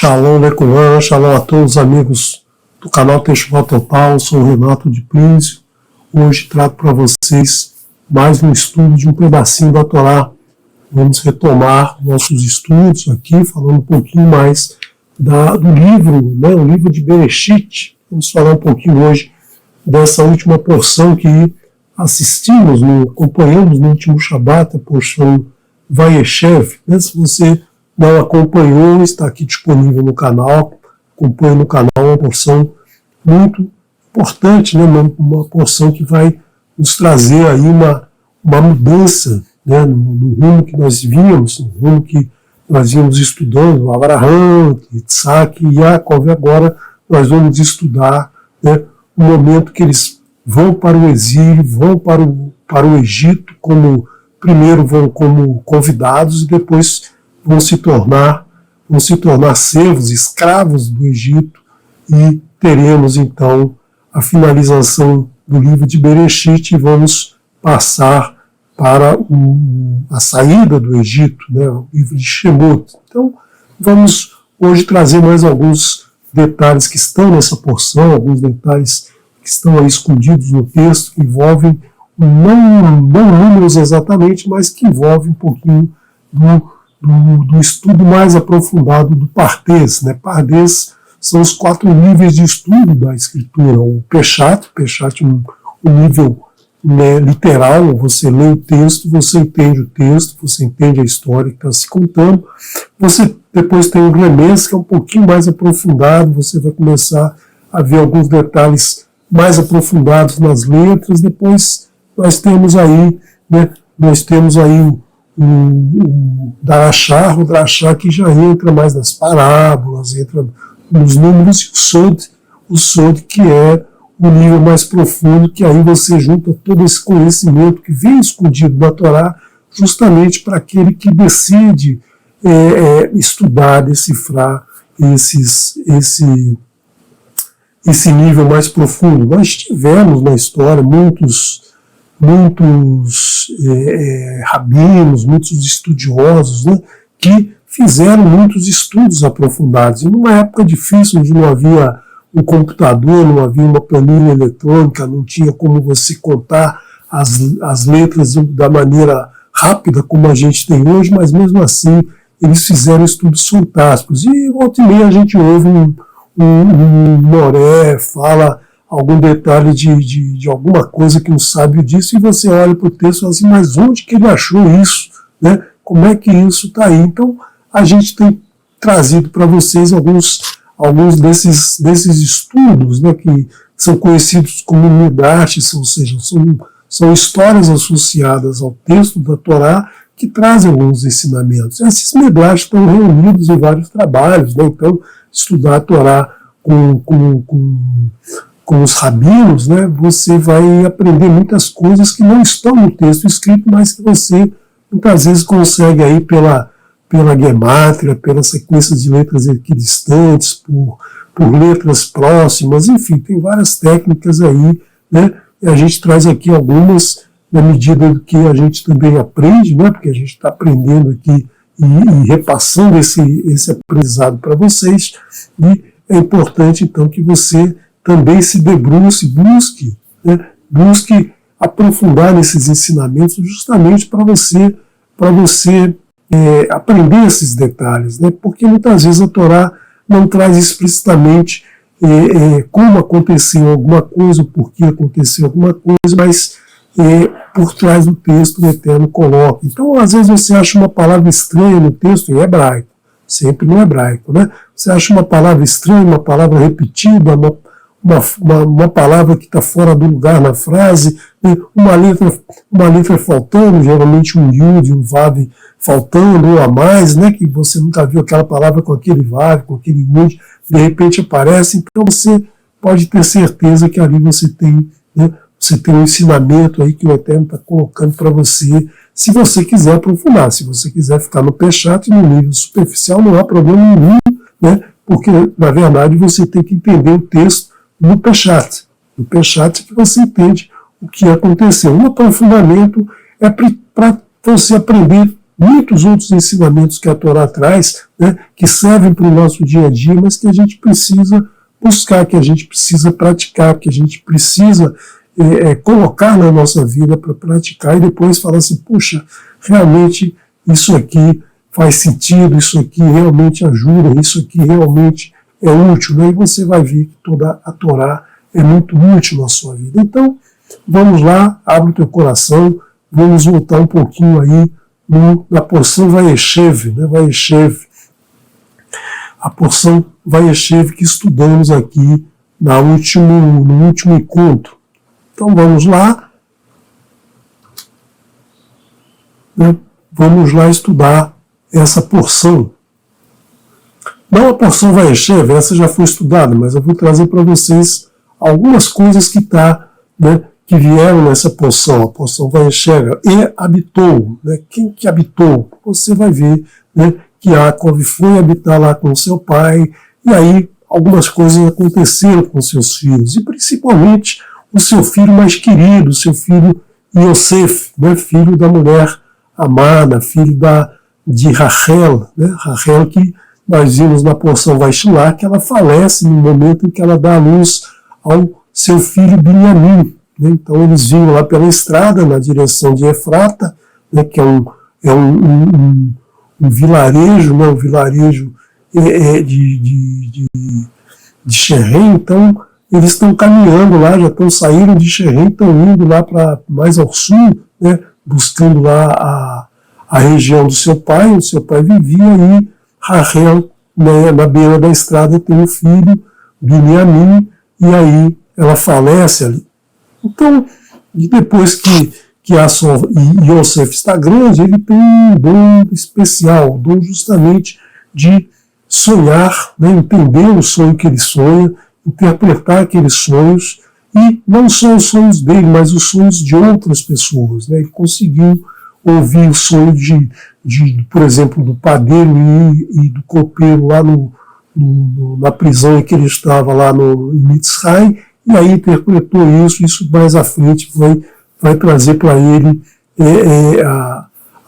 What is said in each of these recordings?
Shalom, Lecuan, shalom a todos os amigos do canal Teshuvah Total. Sou o Renato de Príncipe. Hoje trago para vocês mais um estudo de um pedacinho da Torá. Vamos retomar nossos estudos aqui, falando um pouquinho mais do livro, o livro de Bereshit. Vamos falar um pouquinho hoje dessa última porção que assistimos, acompanhamos no último Shabat, a porção Vayeshev. Se você não acompanhou, está aqui disponível no canal. Acompanhe no canal uma porção muito importante, uma porção que vai nos trazer aí uma mudança no rumo que nós vínhamos, no rumo que nós vínhamos estudando, Abraham, Isaac e Yaakov. Agora nós vamos estudar o momento que eles vão para o exílio, vão para o Egito, primeiro vão como convidados e depois vão se tornar servos, escravos do Egito, e teremos então a finalização do livro de Bereshit e vamos passar para a saída do Egito, o livro de Shemot. Então vamos hoje trazer mais alguns detalhes que estão nessa porção, alguns detalhes que estão aí escondidos no texto, que envolvem, não números exatamente, mas que envolvem um pouquinho do estudo mais aprofundado do Pardês. Pardês são os 4 níveis de estudo da escritura. O Peshat um nível literal, você lê o texto, você entende o texto, você entende a história que está se contando. Você depois tem o Remez, que é um pouquinho mais aprofundado, você vai começar a ver alguns detalhes mais aprofundados nas letras. Depois nós temos aí o Drashá, que já entra mais nas parábolas, entra nos números, e o Sod, que é o nível mais profundo, que aí você junta todo esse conhecimento que vem escondido da Torá, justamente para aquele que decide estudar, decifrar esse nível mais profundo. Nós tivemos na história muitos rabinos, muitos estudiosos, que fizeram muitos estudos aprofundados. E numa época difícil, onde não havia um computador, não havia uma planilha eletrônica, não tinha como você contar as letras da maneira rápida como a gente tem hoje, mas mesmo assim eles fizeram estudos fantásticos. E volta e meia a gente ouve um Moré, fala algum detalhe de alguma coisa que um sábio disse, e você olha para o texto e fala assim, mas onde que ele achou isso? Como é que isso está aí? Então, a gente tem trazido para vocês alguns desses estudos, que são conhecidos como Midrash, ou seja, são histórias associadas ao texto da Torá que trazem alguns ensinamentos. Esses Midrash estão reunidos em vários trabalhos, então, estudar a Torá com os rabinos, você vai aprender muitas coisas que não estão no texto escrito, mas que você muitas vezes consegue aí pela gemátria, pelas sequências de letras equidistantes, por letras próximas, enfim, tem várias técnicas aí, e a gente traz aqui algumas na medida do que a gente também aprende, porque a gente está aprendendo aqui e repassando esse aprendizado para vocês, e é importante então que você também se debruce, busque aprofundar nesses ensinamentos justamente para você aprender esses detalhes, porque muitas vezes a Torá não traz explicitamente como aconteceu alguma coisa, por que aconteceu alguma coisa, mas por trás do texto o Eterno coloca. Então, às vezes você acha uma palavra estranha no texto em hebraico, sempre no hebraico, Você acha uma palavra estranha, uma palavra repetida, uma palavra que está fora do lugar na frase, uma letra faltando, geralmente um yud, um vav faltando, ou a mais, que você nunca viu aquela palavra com aquele vav, com aquele yud, de repente aparece. Então você pode ter certeza que ali você tem um ensinamento aí que o Eterno está colocando para você, se você quiser aprofundar. Se você quiser ficar no Peshat, no nível superficial, não há problema nenhum, porque na verdade você tem que entender o texto no Peshat. No Peshat que você entende o que aconteceu. Um aprofundamento é para você aprender muitos outros ensinamentos que a Torá traz, né, que servem para o nosso dia a dia, mas que a gente precisa buscar, que a gente precisa praticar, que a gente precisa colocar na nossa vida para praticar e depois falar assim, puxa, realmente isso aqui faz sentido, isso aqui realmente ajuda, isso aqui realmente é útil, né? E você vai ver que toda a Torá é muito útil na sua vida. Então, vamos lá, abre o teu coração, vamos voltar um pouquinho aí na porção Vayeshev, né? Vayeshev, a porção Vayeshev que estudamos aqui no último encontro. Então vamos lá, né? Vamos lá estudar essa porção. Não a porção Vayeshev, essa já foi estudada, mas eu vou trazer para vocês algumas coisas que vieram nessa porção, a porção Vayeshev, e habitou, né? Quem que habitou? Você vai ver, né, que Yaakov foi habitar lá com seu pai, e aí algumas coisas aconteceram com seus filhos, e principalmente o seu filho mais querido, o seu filho Yosef, né, filho da mulher amada, filho de Rachel, né, Rachel que nós vimos na porção Vaishilá, que ela falece no momento em que ela dá a luz ao seu filho Binyamin. Né, então eles vinham lá pela estrada na direção de Efrata, né, que é um vilarejo, né, um vilarejo de Sherem. Então eles estão caminhando lá, já saíram de Sherem, estão indo lá para mais ao sul, né, buscando lá a região do seu pai, onde seu pai vivia, e Rachel, né, na beira da estrada, tem um filho, Binyamin, e aí ela falece ali. Então, e depois que Yosef está grande, ele tem um dom especial, o dom justamente de sonhar, né, entender o sonho que ele sonha, interpretar aqueles sonhos, e não só os sonhos dele, mas os sonhos de outras pessoas. Né? Ele conseguiu ouvir o sonho por exemplo, do padeiro e do copeiro lá na prisão em que ele estava lá em Mitzray, e aí interpretou isso mais à frente vai trazer para ele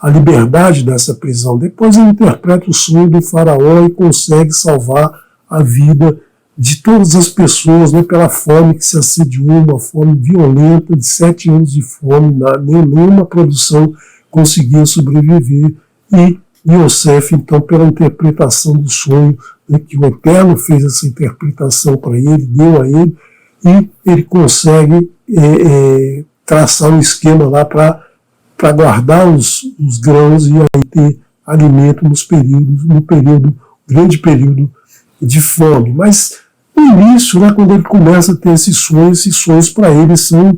a liberdade dessa prisão. Depois ele interpreta o sonho do faraó e consegue salvar a vida de todas as pessoas, né, pela fome que se assediou, uma fome violenta de 7 anos de fome, nenhuma produção conseguia sobreviver, e Yosef, então, pela interpretação do sonho, né, que o Eterno fez essa interpretação para ele, deu a ele, e ele consegue traçar um esquema lá para guardar os grãos e aí ter alimento no grande período de fome. Mas no início, né, quando ele começa a ter esses sonhos para ele são,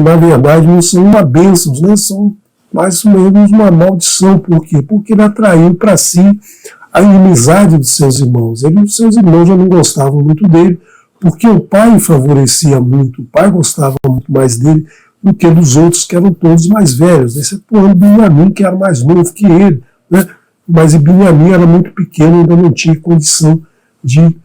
na verdade, não são uma bênção, né, são mais ou menos uma maldição. Por quê? Porque ele atraiu para si a inimizade dos seus irmãos. Os seus irmãos já não gostavam muito dele, porque o pai favorecia muito, o pai gostava muito mais dele do que dos outros, que eram todos mais velhos, excetuando Binyamin, que era mais novo que ele, né? Mas Binyamin era muito pequeno, ainda não tinha condição de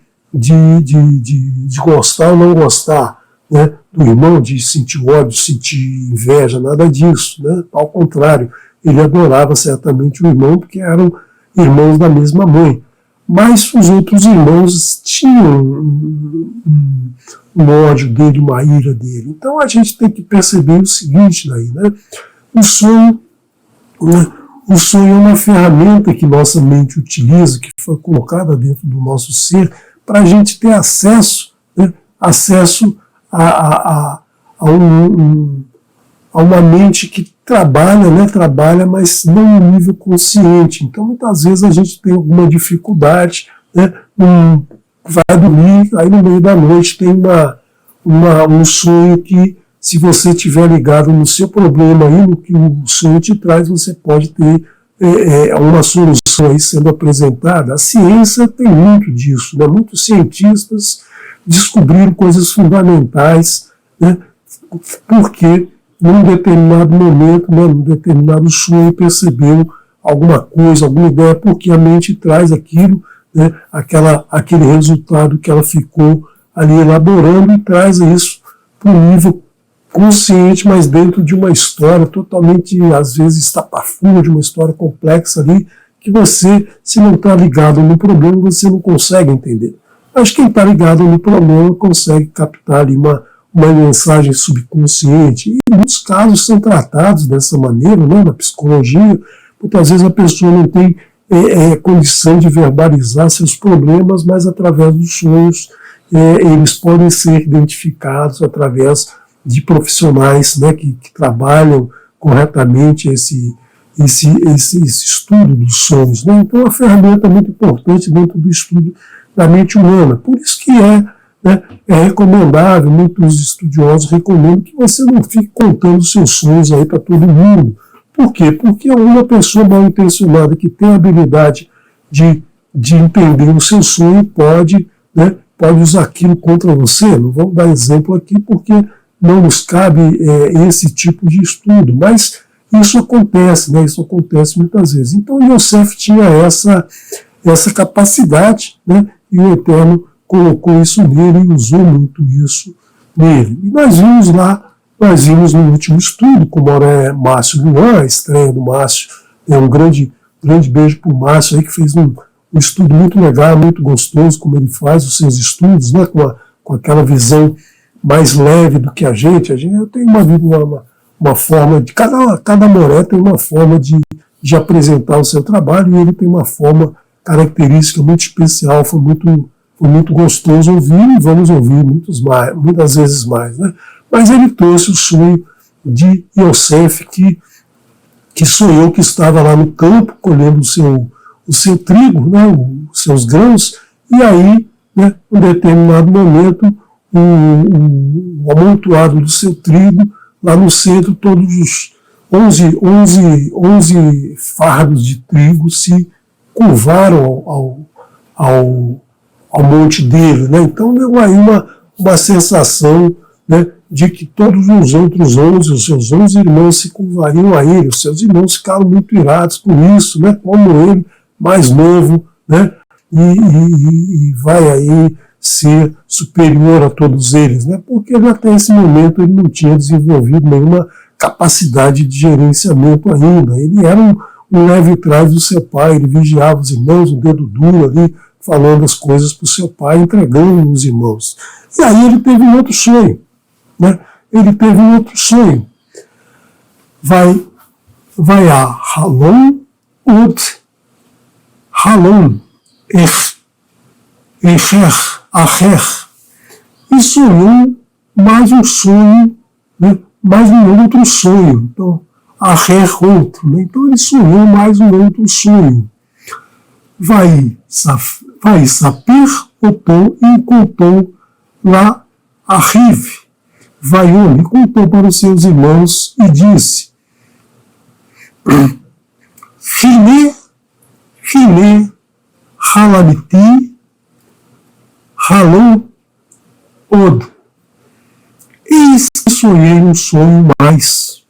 gostar ou não gostar, né, do irmão, de sentir ódio, sentir inveja, nada disso, né? Ao contrário, ele adorava certamente o irmão, porque eram irmãos da mesma mãe. Mas os outros irmãos tinham um ódio dele, uma ira dele. Então a gente tem que perceber o seguinte daí, né? O sonho é uma ferramenta que nossa mente utiliza, que foi colocada dentro do nosso ser, para a gente ter acesso, né, a uma mente que trabalha, mas não no nível consciente. Então, muitas vezes a gente tem alguma dificuldade, né, vai dormir, aí no meio da noite tem um sonho que, se você estiver ligado no seu problema aí, no que o sonho te traz, você pode ter uma solução aí sendo apresentada. A ciência tem muito disso, né? Muitos cientistas descobriram coisas fundamentais, né, porque num determinado momento, né, num determinado sonho, percebeu alguma coisa, alguma ideia, porque a mente traz aquilo, né, aquele resultado que ela ficou ali elaborando, e traz isso para o nível consciente, mas dentro de uma história totalmente, às vezes, estapafúrdia, de uma história complexa ali, que você, se não está ligado no problema, você não consegue entender. Mas quem está ligado no problema consegue captar ali uma mensagem subconsciente. E muitos casos são tratados dessa maneira, né, na psicologia. Muitas vezes a pessoa não tem condição de verbalizar seus problemas, mas através dos sonhos eles podem ser identificados através de profissionais, né, que trabalham corretamente esse estudo dos sonhos. Né? Então, é uma ferramenta muito importante dentro do estudo da mente humana. Por isso que é recomendável, muitos estudiosos recomendam que você não fique contando seus sonhos aí para todo mundo. Por quê? Porque uma pessoa mal intencionada que tem a habilidade de entender o seu sonho pode usar aquilo contra você. Não vamos dar exemplo aqui porque não nos cabe esse tipo de estudo, mas isso acontece, né? Isso acontece muitas vezes. Então Yosef tinha essa capacidade, né? E o Eterno colocou isso nele e usou muito isso nele. E nós vimos no último estudo, como é Márcio Luan, a estreia do Márcio, um grande beijo para o Márcio aí, que fez um estudo muito legal, muito gostoso, como ele faz os seus estudos, né? Com aquela visão mais leve do que a gente. Eu tenho uma forma de... Cada Moré tem uma forma de apresentar o seu trabalho, e ele tem uma forma característica muito especial. Foi muito gostoso ouvir, e vamos ouvir muitas vezes mais. Né? Mas ele trouxe o sonho de Yosef, que sonhou que estava lá no campo, colhendo o seu trigo, né? Os seus grãos, e aí, né, em um determinado momento, o amontoado do seu trigo, lá no centro, todos os 11 fardos de trigo se curvaram ao monte dele. Né? Então deu aí uma sensação, né, de que todos os outros 11, os seus 11 irmãos se curvariam a ele. Os seus irmãos ficaram muito irados com isso, né? Como ele, mais novo, né? E vai aí ser superior a todos eles, né? Porque até esse momento ele não tinha desenvolvido nenhuma capacidade de gerenciamento ainda. Ele era um leve trás do seu pai, ele vigiava os irmãos, um dedo duro ali, falando as coisas para o seu pai, entregando os irmãos. E aí ele teve um outro sonho, né? Ele teve um outro sonho. Vai a Halom Acher, e sonhou mais um sonho, né? Mais um outro sonho. Então, Acher outro. Né? Então ele sonhou mais um outro sonho. Vai saber o pão e contou lá a Rive. Vai e contou para os seus irmãos e disse: Filé, halamiti, halom, od. Eis que sonhei um sonho mais.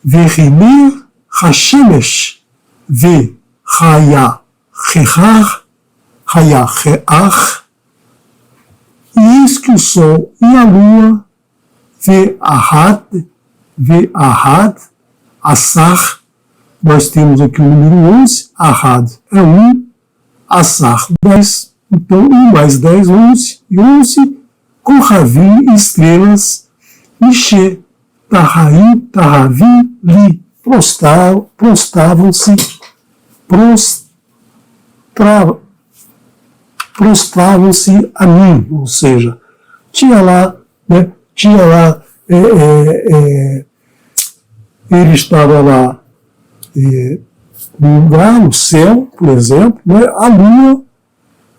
Verrimer hashemesh ve haya reach, e eis que o sol e a lua ve ahad, assar. Nós temos aqui o número 11, ahad é 1, assar 10, então 1 mais 10, 11, e 11 com ravim e estrelas, Mishe, Tahavim, Li, prostravam-se a mim, ou seja, tinha lá, ele estava lá num lugar, no céu, por exemplo, né, a lua,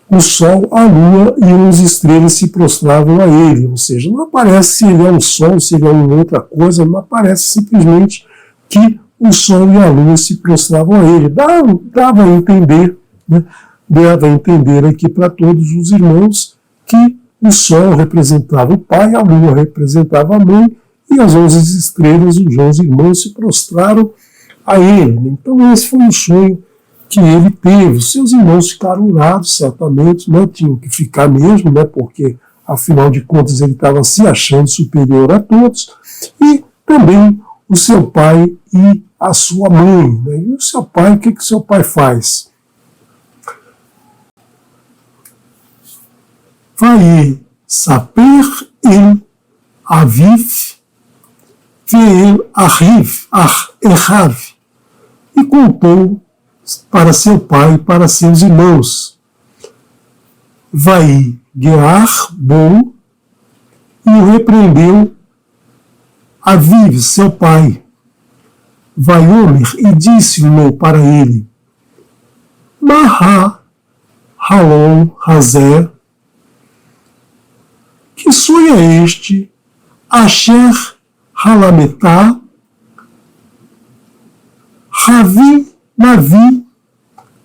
o sol, a lua e 11 estrelas se prostravam a ele, ou seja, não aparece se ele é um sol, se ele é uma outra coisa, não aparece simplesmente que o sol e a lua se prostravam a ele. Dava a entender, né, dava a entender aqui para todos os irmãos que o sol representava o pai, a lua representava a mãe, e as 11 estrelas, os 11 irmãos, se prostraram a ele. Então esse foi um sonho que ele teve. Os seus irmãos ficaram irados, certamente, né? Tinham que ficar mesmo, né? Porque afinal de contas ele estava se achando superior a todos, e também o seu pai e a sua mãe. Né? E o seu pai, o que o seu pai faz? Vai saper el aviv ve'el achiv, e contou para seu pai e para seus irmãos. Vai guiar bom, e o repreendeu Aviv, seu pai. Vai Omer, e disse-lhe para ele: Maha Halom Hazer, que sonho é este? Asher Halametá, Ravi Navi,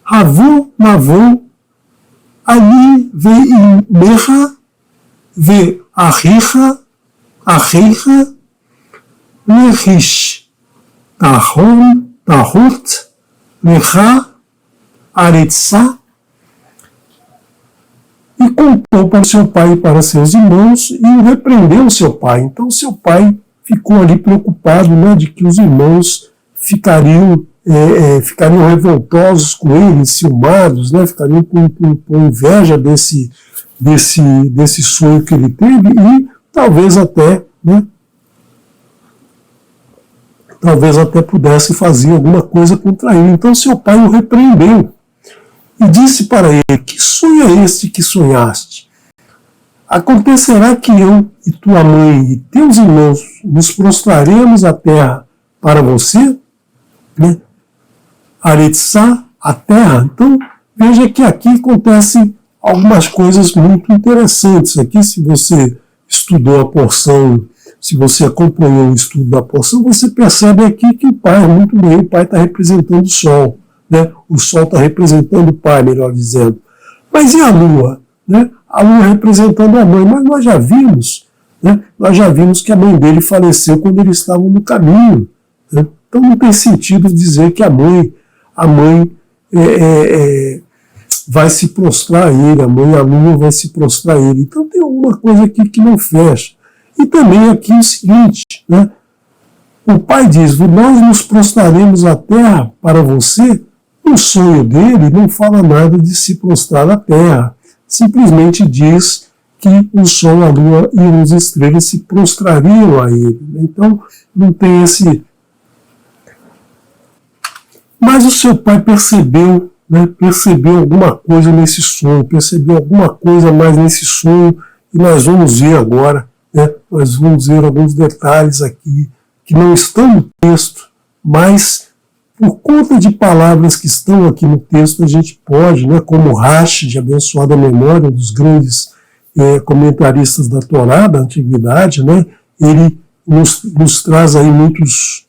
Ravu Navon, Ali Veimecha, Ve Achicha, Lechish, Tahut, Lecha, Aretzá, e contou para seu pai e para seus irmãos, e o repreendeu seu pai. Então seu pai ficou ali preocupado, né, de que os irmãos ficariam revoltosos com ele, ciumados, né, ficariam com inveja desse sonho que ele teve, e talvez até, né, pudesse fazer alguma coisa contra ele. Então seu pai o repreendeu e disse para ele: que sonho é este que sonhaste? Acontecerá que eu e tua mãe e teus irmãos nos prostraremos à terra para você? Né? Aretzá, a terra. Então, veja que aqui acontecem algumas coisas muito interessantes. Aqui, se você estudou a porção, se você acompanhou o estudo da porção, você percebe aqui que o pai, muito bem, o pai está representando o sol. Né? O sol está representando o pai, melhor dizendo. Mas e a lua? Né? A lua representando a mãe. Mas nós já vimos, né? Que a mãe dele faleceu quando eles estavam no caminho. Né? Então não tem sentido dizer que a mãe vai se prostrar a ele, a lua vai se prostrar a ele. Então tem alguma coisa aqui que não fecha. E também aqui o seguinte, né? O pai diz: nós nos prostraremos à terra para você. O sonho dele não fala nada de se prostrar à terra, simplesmente diz que o sol, a lua e as estrelas se prostrariam a ele. Então não tem esse. Mas o seu pai percebeu, né, percebeu alguma coisa nesse sonho, percebeu alguma coisa mais nesse sonho, e nós vamos ver agora, né, nós vamos ver alguns detalhes aqui que não estão no texto, mas por conta de palavras que estão aqui no texto, a gente pode, né, como Rashi, de abençoada memória, um dos grandes comentaristas da Torá, da Antiguidade, né, ele nos traz aí muitos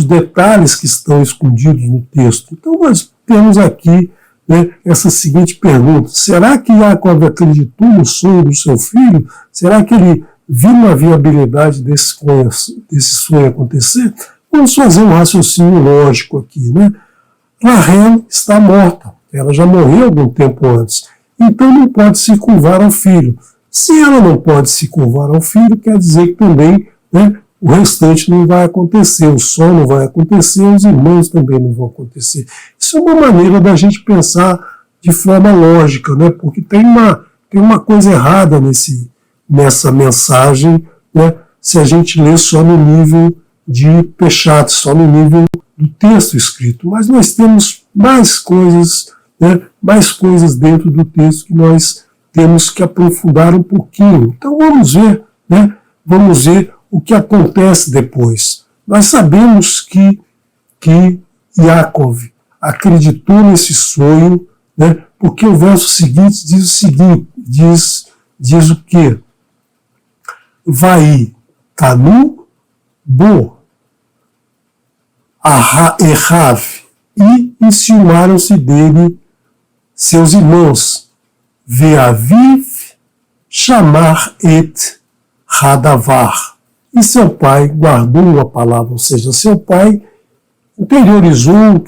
detalhes que estão escondidos no texto. Então nós temos aqui, né, essa seguinte pergunta: será que Jacob acreditou no sonho do seu filho? Será que ele viu uma viabilidade desse sonho acontecer? Vamos fazer um raciocínio lógico aqui, né? Rahel está morta, ela já morreu algum tempo antes, então não pode se curvar ao filho. Se ela não pode se curvar ao filho, quer dizer que também, né, o restante não vai acontecer, o sol não vai acontecer, os irmãos também não vão acontecer. Isso é uma maneira da gente pensar de forma lógica, né? Porque tem uma coisa errada nessa mensagem, né? Se a gente lê só no nível de Peshat, só no nível do texto escrito. Mas nós temos mais coisas, né? Mais coisas dentro do texto que nós temos que aprofundar um pouquinho. Então vamos ver, né? Vamos ver o que acontece depois. Nós sabemos que Yaakov acreditou nesse sonho, né, porque o verso seguinte diz o quê? Vai Tanu Bo Echav, e enciumaram-se dele seus irmãos. Ve'aviv chamar et Hadavar. E seu pai guardou a palavra, ou seja, seu pai interiorizou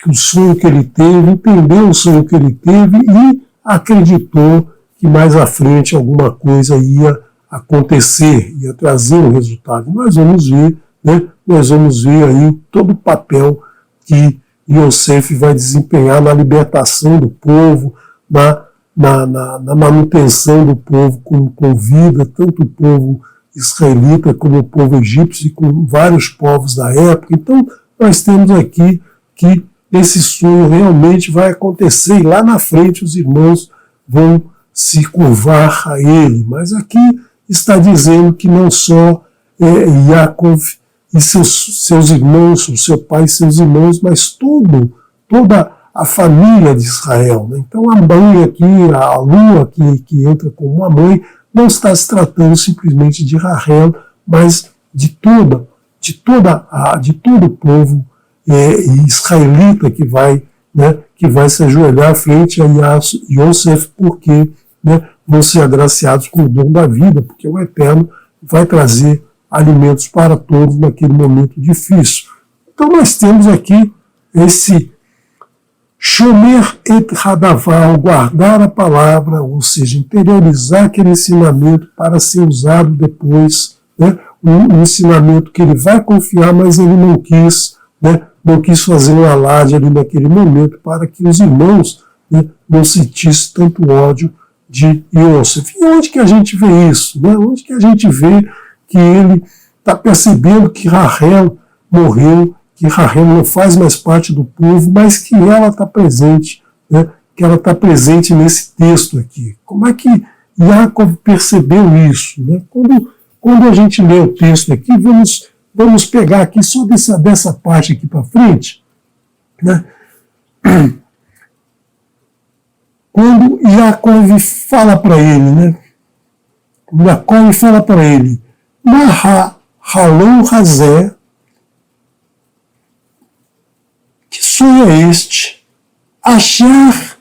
o sonho que ele teve, entendeu o sonho que ele teve e acreditou que que mais à frente alguma coisa ia acontecer, ia trazer um resultado. Nós vamos ver, né? Nós vamos ver aí todo o papel que Yosef vai desempenhar na libertação do povo, na manutenção do povo com vida, tanto o povo israelita como o povo egípcio e com vários povos da época. Então, nós temos aqui que esse sonho realmente vai acontecer e lá na frente os irmãos vão se curvar a ele. Mas aqui está dizendo que não só Yaakov e seus irmãos, o seu pai e seus irmãos, mas toda a família de Israel. Né? Então a mãe aqui, a lua que entra como uma mãe, não está se tratando simplesmente de Rahel, mas de todo o povo israelita que vai se ajoelhar frente a Yosef, porque, né, vão ser agraciados com o dom da vida, porque o Eterno vai trazer alimentos para todos naquele momento difícil. Então nós temos aqui esse Shomer et Hadavar, guardar a palavra, ou seja, interiorizar aquele ensinamento para ser usado depois, né? Um ensinamento que ele vai confiar, mas ele não quis, né? Não quis fazer um alarde ali naquele momento para que os irmãos, né, não sentissem tanto ódio de Yosef. E onde que a gente vê isso? Né? Onde que a gente vê que ele está percebendo que Rahel morreu, que Rahel não faz mais parte do povo, mas que ela está presente, né? Que ela está presente nesse texto aqui. Como é que Yaakov percebeu isso? Né? Quando a gente lê o texto aqui, vamos pegar aqui só dessa parte aqui para frente, né? Quando Yaakov fala para ele, né? Yaakov fala para ele, Maha Halom Hazé, que sonho é este? Asher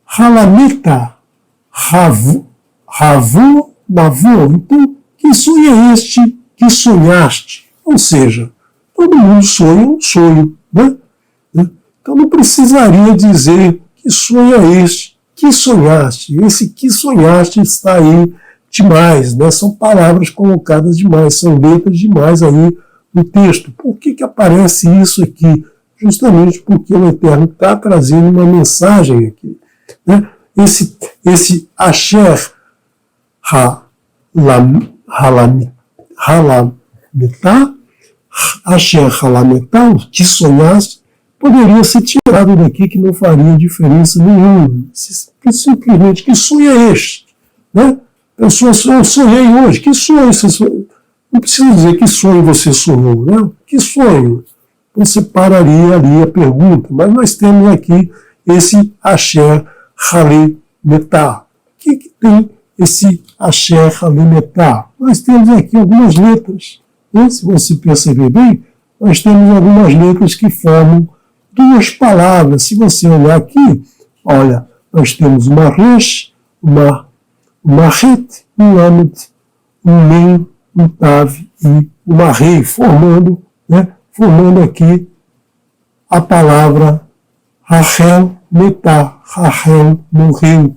Halamita Ravu Navô. Então, que sonho é este que sonhaste? Ou seja, todo mundo sonha um sonho, né? Então não precisaria dizer que sonho é este que sonhaste. Esse que sonhaste está aí demais, né? São palavras colocadas demais, são letras demais aí no texto. Por que aparece isso aqui? Justamente porque o Eterno está trazendo uma mensagem aqui, né? Esse Asher Halametá, Asher Halametá, que sonhaste, poderia ser tirado daqui, que não faria diferença nenhuma. Simplesmente, que sonho é este? Né? Eu sonhei hoje. Que sonho você sonhou? Não precisa dizer que sonho você sonhou, né? Que sonho? Você pararia ali a pergunta, mas nós temos aqui esse Asher Halametá. O que tem esse Asher Halametá? Nós temos aqui algumas letras, né? Se você perceber bem, nós temos algumas letras que formam duas palavras. Se você olhar aqui, olha, nós temos uma Resh, uma Het, um Lamet, um Mem, um Tav e uma Rei, formando aqui a palavra Rahel Metá, Rahel morreu.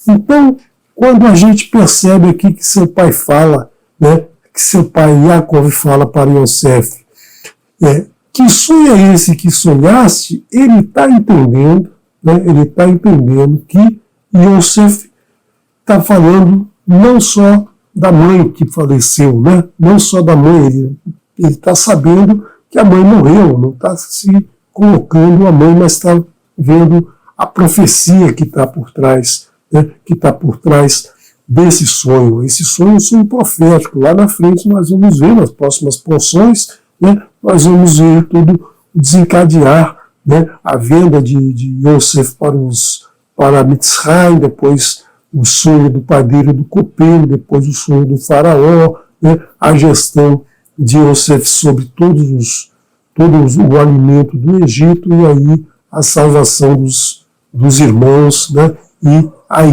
Então, quando a gente percebe aqui que seu pai fala, né, que seu pai Yaakov fala para Yosef, que sonho é esse que sonhaste? Ele está entendendo, né, ele está entendendo que Yosef está falando não só da mãe que faleceu, né, não só da mãe, ele está sabendo que a mãe morreu, não está se colocando a mãe, mas está vendo a profecia que está por trás, né, que está por trás desse sonho. Esse sonho é um sonho profético. Lá na frente nós vamos ver, nas próximas porções, né, nós vamos ver todo o desencadear, né, a venda de Yosef para Mitzrayim, depois o sonho do padeiro e do copeiro, depois o sonho do faraó, né, a gestão de Yosef sobre todo o alimento do Egito, e aí a salvação dos irmãos, né, e a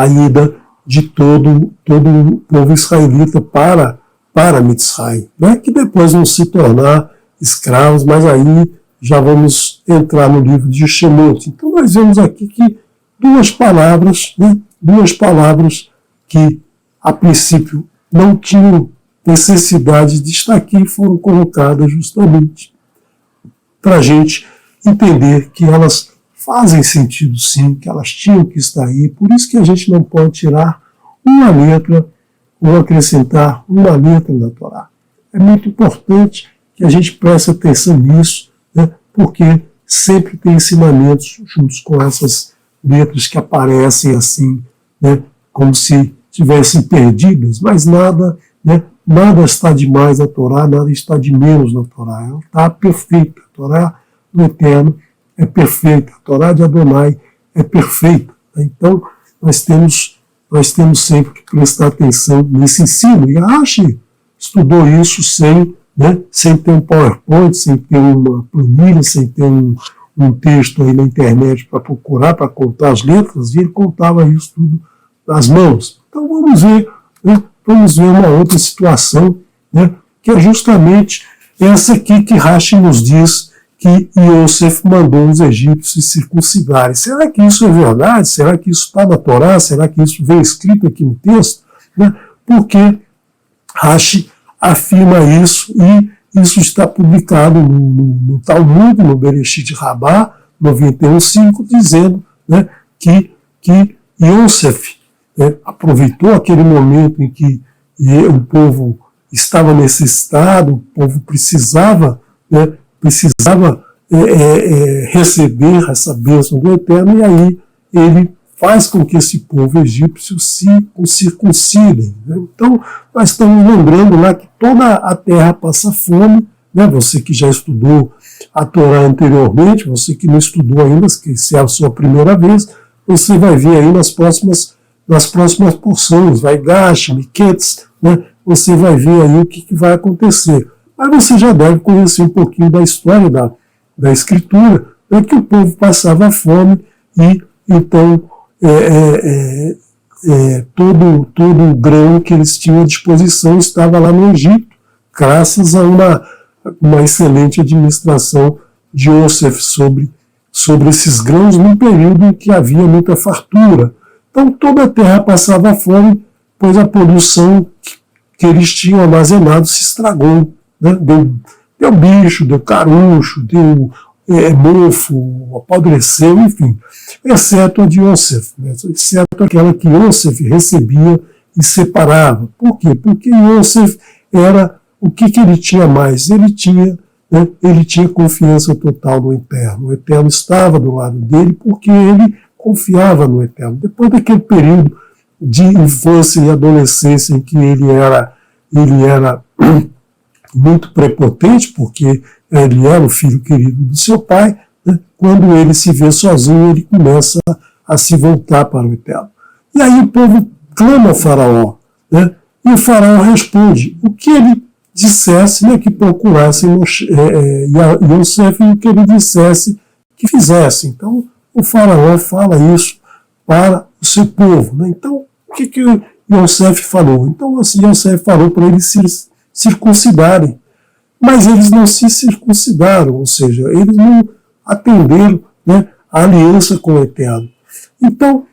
ida de todo o povo israelita para Mitzrayim, né, que depois vão se tornar escravos, mas aí já vamos entrar no livro de Shemot. Então nós vemos aqui que duas palavras, né? Duas palavras que, a princípio, não tinham necessidade de estar aqui e foram colocadas justamente para a gente entender que elas fazem sentido sim, que elas tinham que estar aí, por isso que a gente não pode tirar uma letra ou acrescentar uma letra da Torá. É muito importante que a gente preste atenção nisso, né, porque sempre tem ensinamentos juntos com essas letras que aparecem assim, né, como se estivessem perdidas, mas nada, né, nada está demais na Torá, nada está de menos na Torá. Ela está perfeita. A Torá do Eterno é perfeita. A Torá de Adonai é perfeita. Então, nós temos sempre que prestar atenção nesse ensino. E a Rashi estudou isso sem ter um PowerPoint, sem ter uma planilha, sem ter um texto aí na internet para procurar, para contar as letras, e ele contava isso tudo nas mãos. Então, vamos ver, né? Vamos ver uma outra situação, né, que é justamente essa aqui que Rashi nos diz que Yosef mandou os egípcios se circuncidarem. Será que isso é verdade? Será que isso está na Torá? Será que isso vem escrito aqui no texto? Né? Porque Rashi afirma isso e isso está publicado no Talmud, no Bereshit Rabbah, 91:5, dizendo, né, que Yosef aproveitou aquele momento em que o povo estava necessitado, o povo precisava receber essa bênção do Eterno, e aí ele faz com que esse povo egípcio se circuncidem. Né? Então, nós estamos lembrando lá que toda a terra passa fome, né? Você que já estudou a Torá anteriormente, você que não estudou ainda, que se é a sua primeira vez, você vai ver aí nas próximas porções, vai Gash, Miquetes, né? Você vai ver aí o que vai acontecer. Mas você já deve conhecer um pouquinho da história da Escritura, né, que o povo passava fome e então todo o grão que eles tinham à disposição estava lá no Egito, graças a uma excelente administração de Yosef sobre esses grãos num período em que havia muita fartura. Então toda a terra passava fome, pois a produção que eles tinham armazenado se estragou. Né? Deu bicho, deu carucho, deu mofo, apodreceu, enfim, exceto a de Yosef, né? Exceto aquela que Yosef recebia e separava. Por quê? Porque Yosef era, o que ele tinha mais? Ele tinha confiança total no Eterno. O Eterno estava do lado dele porque ele confiava no Eterno. Depois daquele período de infância e adolescência em que ele era muito prepotente, porque ele era o filho querido do seu pai, né? Quando ele se vê sozinho, ele começa a se voltar para o Eterno. E aí o povo clama ao faraó, né? E o faraó responde o que ele dissesse, né, que procurassem Yosef, e o que ele dissesse que fizesse. Então o faraó fala isso para o seu povo. Né? Então o que Yosef falou? Então assim, Yosef falou para eles se circuncidarem, mas eles não se circuncidaram, ou seja, eles não atenderam, né, a aliança com o Eterno. Então,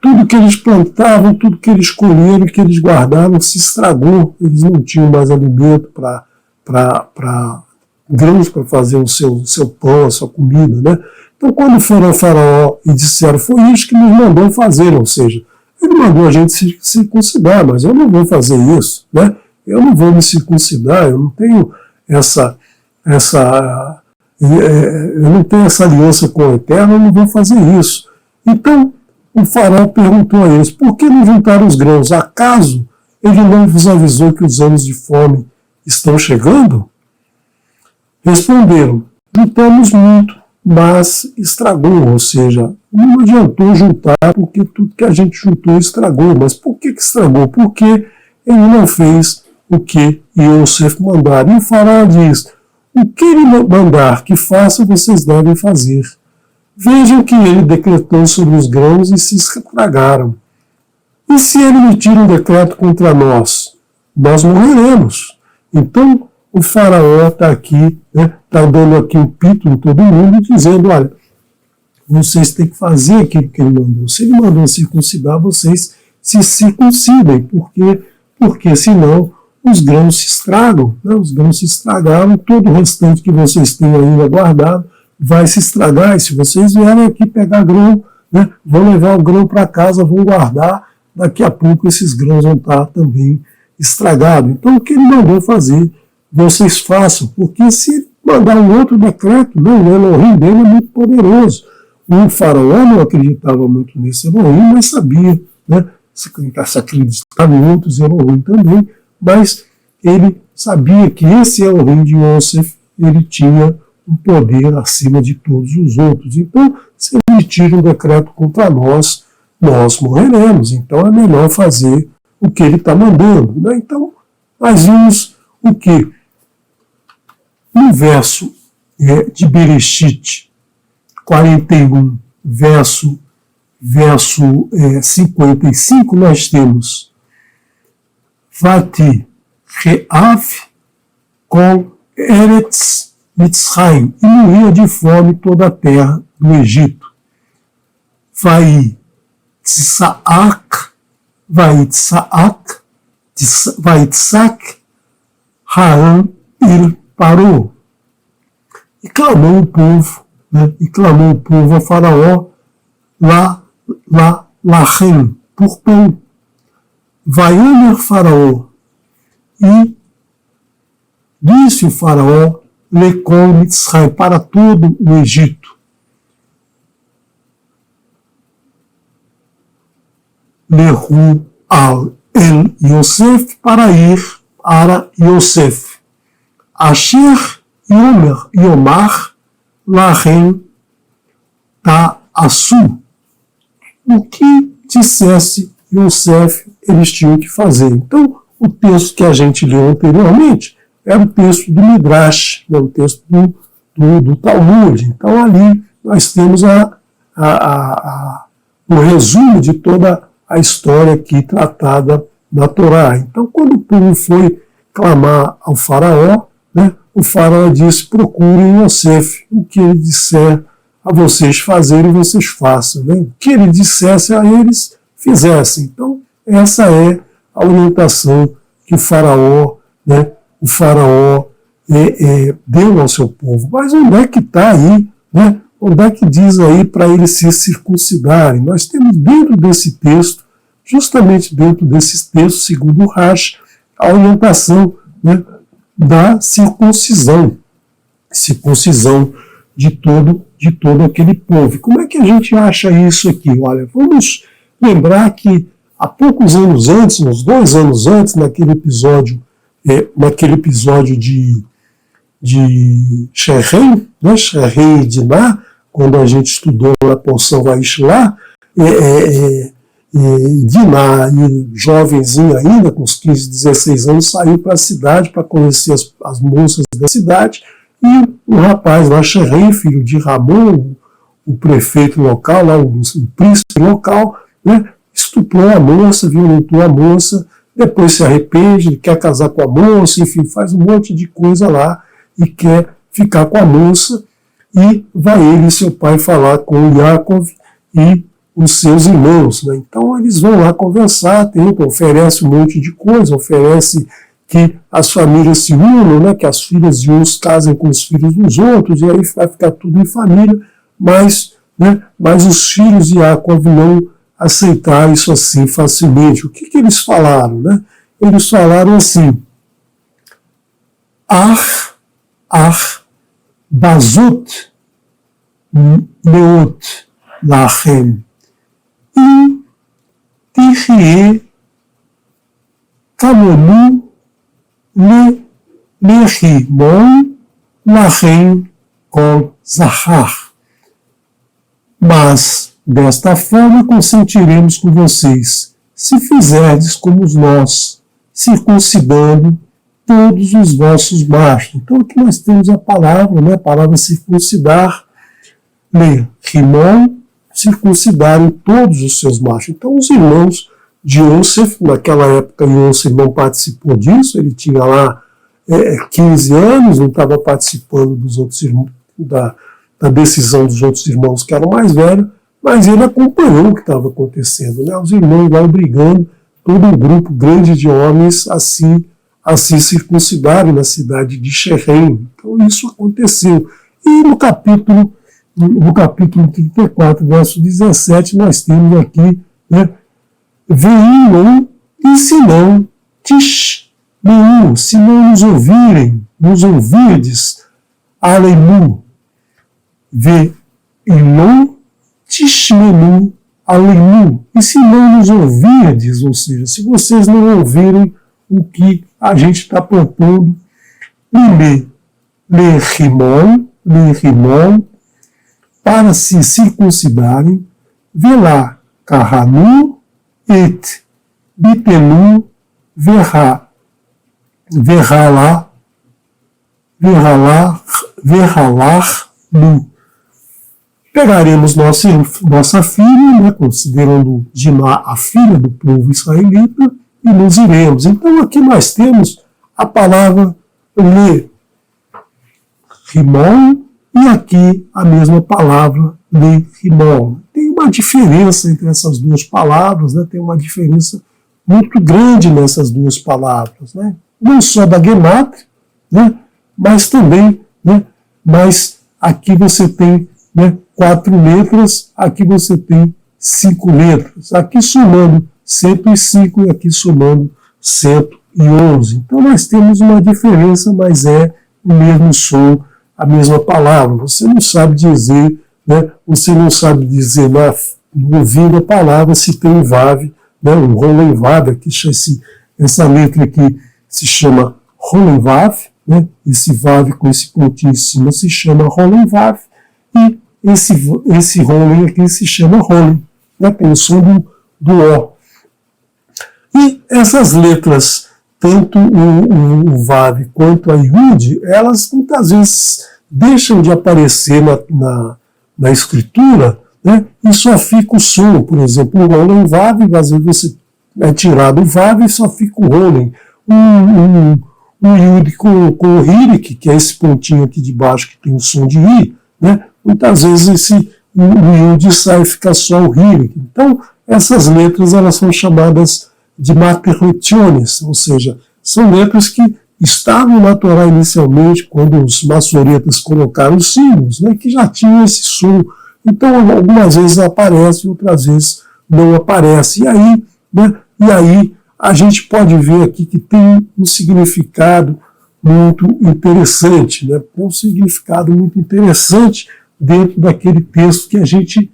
tudo que eles plantavam, tudo que eles colheram, que eles guardaram, se estragou, eles não tinham mais alimento para grãos para fazer o seu pão, a sua comida. Né? Então, quando foram ao faraó e disseram, foi isso que nos mandou fazer, ou seja, ele mandou a gente se circuncidar, mas eu não vou fazer isso, né? Eu não vou me circuncidar, eu não tenho essa aliança com o Eterno, eu não vou fazer isso. Então, o faraó perguntou a eles, por que não juntaram os grãos? Acaso ele não vos avisou que os anos de fome estão chegando? Responderam, juntamos muito, mas estragou, ou seja, não adiantou juntar, porque tudo que a gente juntou estragou. Mas por que estragou? Porque ele não fez o que Yosef mandar. E o faraó diz, o que ele mandar que faça, vocês devem fazer. Vejam que ele decretou sobre os grãos e se estragaram. E se ele emitir um decreto contra nós, nós morreremos. Então, o faraó está aqui, está dando aqui um pito em todo mundo, dizendo, olha, vocês têm que fazer aquilo que ele mandou. Se ele mandou circuncidar, vocês se circuncidem, porque senão os grãos se estragam, né? Os grãos se estragaram, todo o restante que vocês têm ainda guardado vai se estragar, e se vocês vierem aqui pegar grão, né, vão levar o grão para casa, vão guardar, daqui a pouco esses grãos vão estar também estragados. Então o que ele mandou fazer, vocês façam, porque se mandar um outro decreto, não, o Elohim dele é muito poderoso. O faraó não acreditava muito nesse Elohim, mas sabia, né, se acreditava em outros Elohim também, mas ele sabia que esse Elohim de Yosef, ele tinha um poder acima de todos os outros. Então, se ele tira um decreto contra nós, nós morreremos. Então, é melhor fazer o que ele está mandando, né? Então, nós vimos o que? No verso de Bereshit 41, verso 55, nós temos Vati Re'av Kol Eretz Mitzrayim, e morria de fome toda a terra do Egito. Vai Tsaak Ha'am Il Parou. E clamou o povo, né? E clamou o povo a Faraó Lachem, por pão. Vai Omer Faraó, e disse o Faraó Lekol Mitzrayim, para todo o Egito. Lehu al El Yosef, para ir para Yosef. Asher Yomar Lachem Ta'asu. O que dissesse Yosef, eles tinham que fazer. Então, o texto que a gente leu anteriormente era o texto do Midrash, né, o texto do Talmud. Então, ali nós temos o resumo de toda a história aqui tratada na Torá. Então, quando o povo foi clamar ao faraó, né, o faraó disse: procurem Yosef, o que ele disser a vocês fazerem, vocês façam. Né? O que ele dissesse a eles, fizessem. Então, essa é a orientação que o faraó deu ao seu povo. Mas onde é que está aí, né? Onde é que diz aí para eles se circuncidarem? Nós temos dentro desse texto, justamente dentro desse texto, segundo o Rashi, a orientação, né, da circuncisão de todo aquele povo. Como é que a gente acha isso aqui? Olha, vamos lembrar que há poucos anos antes, uns 2 anos antes, naquele episódio de Sherem, né, Sherem e Diná, quando a gente estudou na porção Vaishlá, Diná, jovenzinho ainda, com uns 15, 16 anos, saiu para a cidade para conhecer as moças da cidade, e o rapaz lá, Sherem, filho de Ramon, o prefeito local, lá, o príncipe local, né, estuprou a moça, violentou a moça, depois se arrepende, ele quer casar com a moça, enfim, faz um monte de coisa lá e quer ficar com a moça, e vai ele e seu pai falar com o Yaakov e os seus irmãos. Né? Então eles vão lá conversar, tentam, oferece um monte de coisa, oferece que as famílias se unam, né? Que as filhas de uns casem com os filhos dos outros, e aí vai ficar tudo em família, mas os filhos de Yaakov não aceitar isso assim facilmente. O que eles falaram? Né? Eles falaram assim: Bazut Meot Lachem e Tichie Kamonu Lechimon Lachem Kol Zahar. Mas, desta forma, consentiremos com vocês, se fizerdes como nós, circuncidando todos os vossos machos. Então aqui nós temos a palavra, né? A palavra circuncidar, Rimon, circuncidarem todos os seus machos. Então os irmãos de Yosef, naquela época Yosef não participou disso, ele tinha lá 15 anos, não estava participando dos outros irmãos, da da decisão dos outros irmãos que eram mais velhos, mas ele acompanhou o que estava acontecendo, né? Os irmãos lá obrigando todo um grupo grande de homens a se circuncidarem na cidade de Sherem. Então isso aconteceu. E no capítulo 34, verso 17, nós temos aqui, né, Veilon, e se não, tishmeu, se não nos ouvirdes, aleimu, veilon, tishmeu, aleimu, e se não nos ouvirdes, ou seja, se vocês não ouvirem o que a gente está propondo, lerrimon, para se circuncidarem, velá, kahanu, et bitenu, verralar-nu. Pegaremos nossa filha, né, considerando Diná a filha do povo israelita, e nos iremos. Então aqui nós temos a palavra rimon, e aqui a mesma palavra rimon. Tem uma diferença entre essas duas palavras, né? Tem uma diferença muito grande nessas duas palavras, né? Não só da gemátria, né? Mas também, né? Mas aqui você tem, né, 4 letras, aqui você tem 5 letras. Aqui somando 105 e aqui somando 111. Então nós temos uma diferença, mas é o mesmo som, a mesma palavra. Você não sabe dizer, né, no ouvido a palavra se tem um vav, né, um rolenvav, aqui essa letra aqui se chama rolenvav, né, esse vav com esse pontinho em cima se chama rolenvav, e esse rolen aqui se chama rolen, né, tem o som do O. E essas letras, tanto o Vav quanto a Yud, elas muitas vezes deixam de aparecer na escritura, né, e só fica o som. Por exemplo, o Rolen Vav, às vezes você é tirado o Vav e só fica o Rolen. O Yud com o Hirik, que é esse pontinho aqui de baixo que tem o som de I, né, muitas vezes o Yud sai e fica só o Hirik. Então, essas letras elas são chamadas de materrotiones, ou seja, são letras que estavam na Torá inicialmente, quando os maçoretas colocaram os símbolos, né, que já tinham esse som. Então, algumas vezes aparece, outras vezes não aparece. E aí a gente pode ver aqui que tem um significado muito interessante, né, tem um significado muito interessante dentro daquele texto que a gente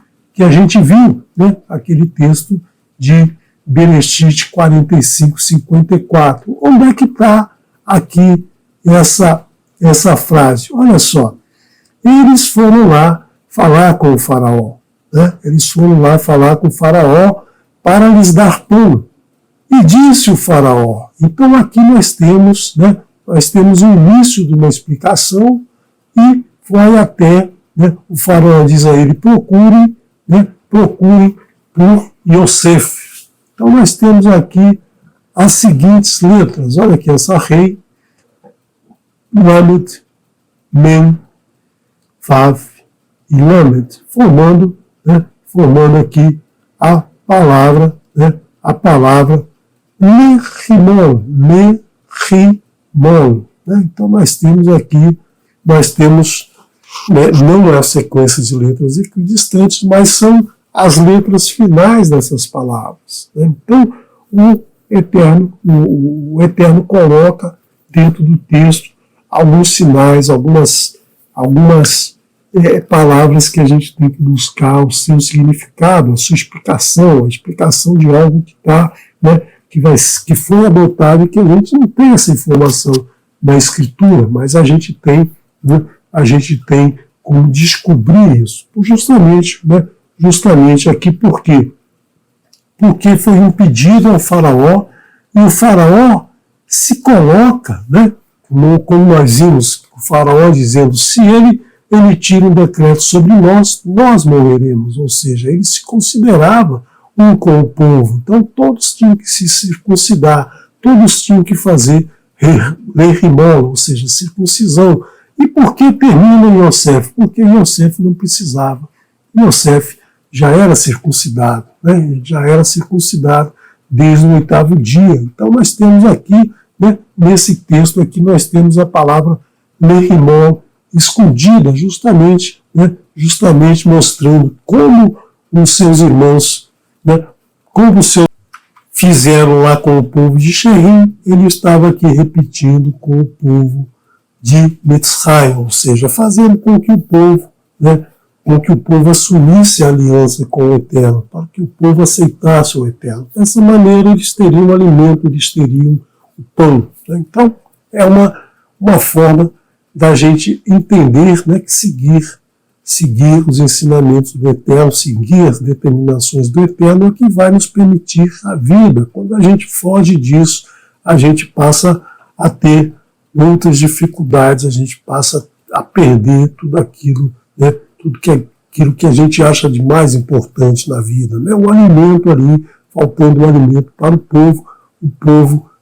viu, né, aquele texto de Bereshit 45:54. Onde é que está aqui essa frase? Olha só, eles foram lá falar com o faraó, né? Eles foram lá falar com o faraó para lhes dar pão. E disse o faraó. Então aqui nós temos, né, o início de uma explicação e vai até, né, o faraó diz a ele, procure por Yosef. Então nós temos aqui as seguintes letras. Olha aqui, essa rei, Lamed, Mem, Vav e Lamed, formando aqui a palavra, né, Lerrimon, né? Então nós temos aqui, né, não é a sequência de letras equidistantes, mas são as letras finais dessas palavras, né? Então, o Eterno coloca dentro do texto alguns sinais, algumas palavras que a gente tem que buscar o seu significado, a sua explicação, a explicação de algo que está, né, que foi adotado e que a gente não tem essa informação na escritura, mas a gente tem, né, como descobrir isso, justamente aqui por quê? Porque foi um pedido ao faraó, e o faraó se coloca, né, como nós vimos, o faraó dizendo, se ele tira um decreto sobre nós morreremos, ou seja, ele se considerava um com o povo, então todos tinham que se circuncidar, todos tinham que fazer lerrimão, ou seja, circuncisão, E por que termina em Yosef? Porque Yosef não precisava. Yosef já era circuncidado, né? Já era circuncidado desde o 8º dia. Então nós temos aqui, né, nesse texto aqui, nós temos a palavra Lerimon escondida, justamente, né, justamente mostrando como os seus irmãos, né, como os seus fizeram lá com o povo de Sherim, ele estava aqui repetindo com o povo de Mitzrayim, ou seja, fazendo com que o povo, né, com que o povo assumisse a aliança com o Eterno, para que o povo aceitasse o Eterno. Dessa maneira eles teriam alimento, eles teriam o pão. Né? Então é uma forma da gente entender, né, que seguir os ensinamentos do Eterno, seguir as determinações do Eterno é o que vai nos permitir a vida. Quando a gente foge disso, a gente passa a ter outras dificuldades, a gente passa a perder tudo aquilo, né, aquilo que a gente acha de mais importante na vida. Né? O alimento ali, faltando o alimento para o povo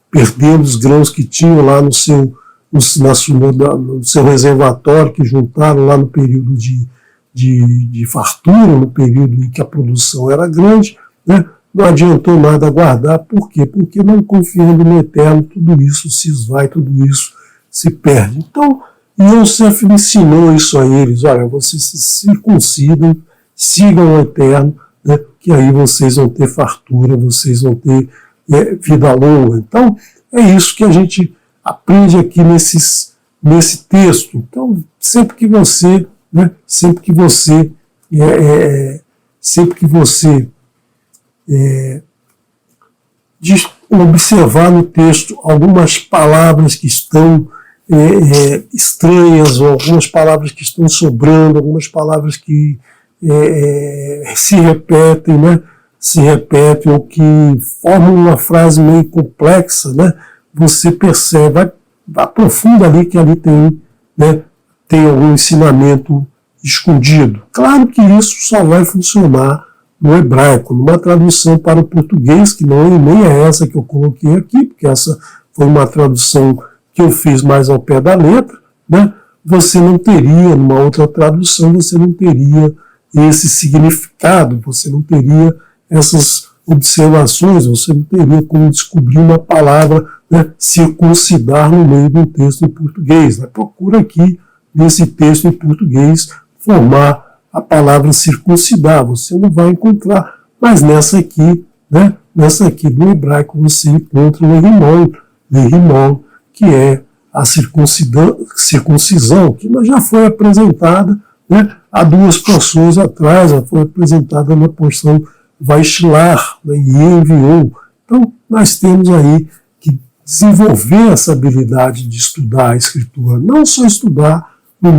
perdendo os grãos que tinham lá no seu reservatório, que juntaram lá no período de fartura, no período em que a produção era grande, né? Não adiantou nada guardar. Por quê? Porque não confiando no Eterno, tudo isso se esvai, tudo isso se perde. Então, Yosef ensinou isso a eles: olha, vocês se circuncidam, sigam o Eterno, né? Que aí vocês vão ter fartura, vocês vão ter vida longa. Então, é isso que a gente aprende aqui nesse texto. Então, sempre que você observar no texto algumas palavras que estão estranhas, ou algumas palavras que estão sobrando, algumas palavras que se repetem, né? Se repetem, ou que formam uma frase meio complexa, né? Você percebe, aprofunda ali que ali tem, né, tem algum ensinamento escondido. Claro que isso só vai funcionar no hebraico, numa tradução para o português, que nem é essa que eu coloquei aqui, porque essa foi uma tradução que eu fiz mais ao pé da letra, né? Você não teria, numa outra tradução, você não teria esse significado, você não teria essas observações, você não teria como descobrir uma palavra, né, circuncidar no meio de um texto em português. Né? Procura aqui, nesse texto em português, formar a palavra circuncidar. Você não vai encontrar, mas nessa aqui, né, nessa aqui do hebraico, você encontra o Lerimon, que é a circuncisão, que já foi apresentada, né, há 2 porções atrás, ela foi apresentada na porção Vaishilar, né, e enviou. Então, nós temos aí que desenvolver essa habilidade de estudar a Escritura, não só estudar no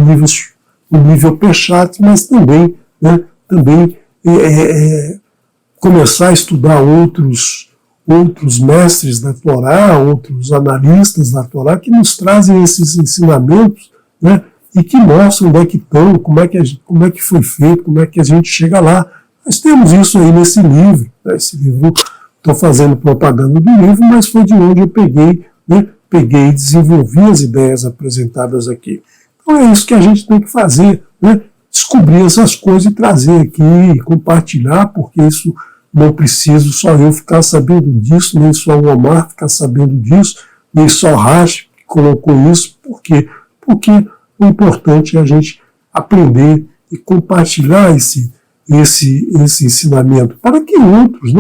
nível Peshat, mas também, né, começar a estudar outros mestres da Torá, outros analistas da Torá, que nos trazem esses ensinamentos, né, e que mostram onde é que estão, como é que foi feito, como é que a gente chega lá. Nós temos isso aí nesse livro. Né? Esse livro, estou fazendo propaganda do livro, mas foi de onde eu peguei e desenvolvi as ideias apresentadas aqui. Então é isso que a gente tem que fazer, né? Descobrir essas coisas e trazer aqui, e compartilhar, porque isso não preciso só eu ficar sabendo disso, nem só o Omar ficar sabendo disso, nem só o Rashi que colocou isso. Por quê? Porque o importante é a gente aprender e compartilhar esse ensinamento, para que outros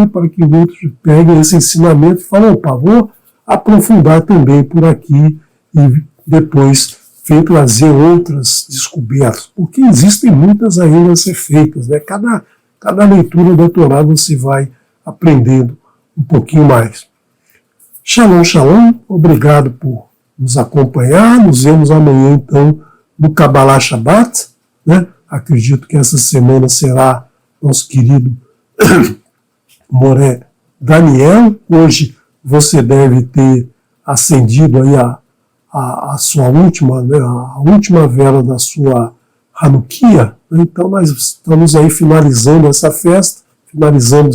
peguem esse ensinamento e falem: opa, vou aprofundar também por aqui, e depois vem trazer outras descobertas, porque existem muitas ainda a ser feitas. Né? Cada leitura da Torá você vai aprendendo um pouquinho mais. Shalom, shalom, obrigado por nos acompanhar, nos vemos amanhã então no Kabbalah Shabbat, né? Acredito que essa semana será nosso querido Moré Daniel. Hoje você deve ter acendido aí a sua última, né, a última vela da sua Hanukkah. Né? Então nós estamos aí finalizamos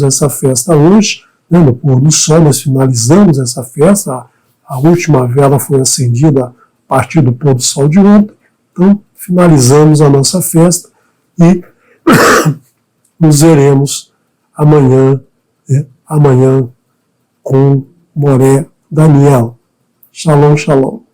essa festa hoje, né, no pôr do sol nós finalizamos essa festa. A última vela foi acendida a partir do pôr do sol de ontem, Então, finalizamos a nossa festa e nos veremos amanhã com Moré Daniel. Shalom, shalom.